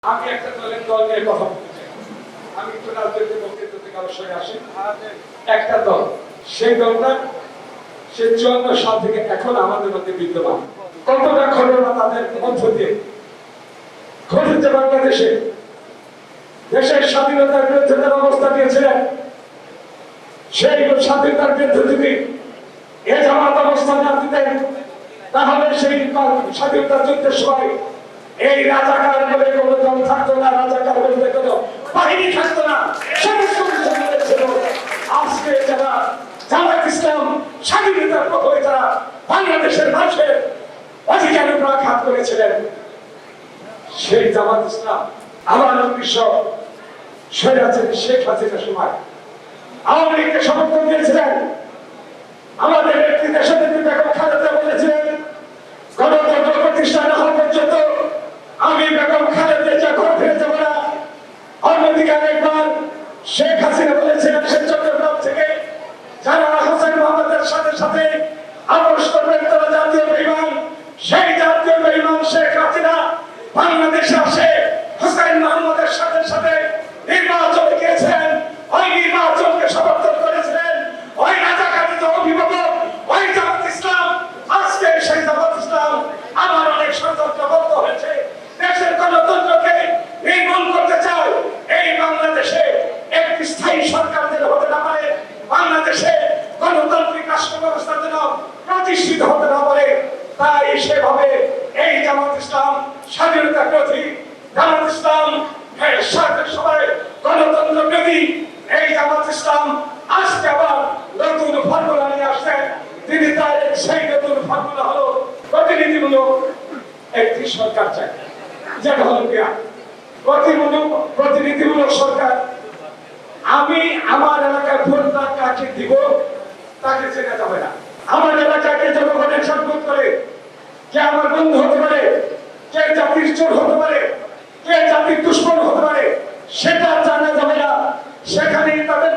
আমি একটা দলের দল নিয়ে কথা বলতে চাই। আমি একটু রাজনৈতিক বক্তৃতা থেকে অবশ্যই আসি। একটা দল, সেই দলটা সে 54 সাল থেকে এখন আমাদের মধ্যে বিদ্যমান। কতটা ঘটনা তাদের মধ্য দিয়ে ঘটেছে বাংলাদেশে। দেশের স্বাধীনতার বিরুদ্ধে তারা অবস্থা নিয়েছিলেন। সেই স্বাধীনতার বিরুদ্ধে যদি এ জামাত অবস্থা না দিতেন, তাহলে সেই স্বাধীনতা যুদ্ধের সময় এই রাজাকার বলে কোনো দল থাকতো না, রাজাকার বলতে কোনো বাহিনী থাকতো না। সমস্ত ছিল আজকে যারা জামাত ইসলাম স্বাধীনতার পক্ষে যারা বাংলাদেশের মানুষের অধিকারের উপর আঘাত করেছিলেন, সেই জামাত ইসলাম আবার 1900 শেখ হাসিনার সময় আওয়ামী লীগকে সমর্থন দিয়েছিলেন। আমাদের একটি দেশের বেগম খালেদা বলেছিলেন, গণতন্ত্র প্রতিষ্ঠা না হওয়া পর্যন্ত আমি বেগম খালেদা যা ঘর ফিরে যাবো না। অন্যদিকে আরেকবার শেখ হাসিনা বলেছিলেন, সে চট্টগ্রাম থেকে যারা হোসেন মোহাম্মদের সাথে সাথে আপোষ করবেন তারা জাতীয় বেঈমান। সেই জাতীয় বেঈমান শেখ হাসিনা বাংলাদেশে আসে হোসেন মোহাম্মদের সাথে সাথে নির্বাচনে গিয়েছেন। ওই নির্বাচনকে সমর্থন করেছিলেন ওই রাজাকারীদের অভিভাবক ওই জামাত ইসলাম। আজকে সেই জামাত ইসলাম আমার অনেক ষড়যন্ত্রবদ্ধ হয়েছে, দেশের গণতন্ত্রকে নির্মূল করতে চায়। এই বাংলাদেশে একটি স্থায়ী সরকার যেন হতে না পারে, বাংলাদেশে গণতান্ত্রিক রাষ্ট্র ব্যবস্থা যেন প্রতিষ্ঠিত হতে না পারে, তাই সেভাবে এই জামাত ইসলাম স্বাধীনতা বিরোধী, জামাত ইসলাম সবাই গণতন্ত্র বিরোধী এই জামাত ইসলাম আজকে আবার নতুন ফর্মুলা নিয়ে আসছেন। তিনি তার সেই নতুন ফর্মুলা হলো প্রতিনিধিমূলক একটি সরকার চাই, যেটা হলো প্রতিনিধিমূলক সরকার। আমি আমার এলাকায় ভোটটা কাকে দিব তাকে চেনা যাবে না। আমার এলাকাকে জনগণের সম্পদ করে কে আমার বন্ধু হতে পারে, কে জাতির চোর হতে পারে, কে জাতির দুশ্মন হতে পারে, সেটা জানা যাবে না। সেখানে তাদের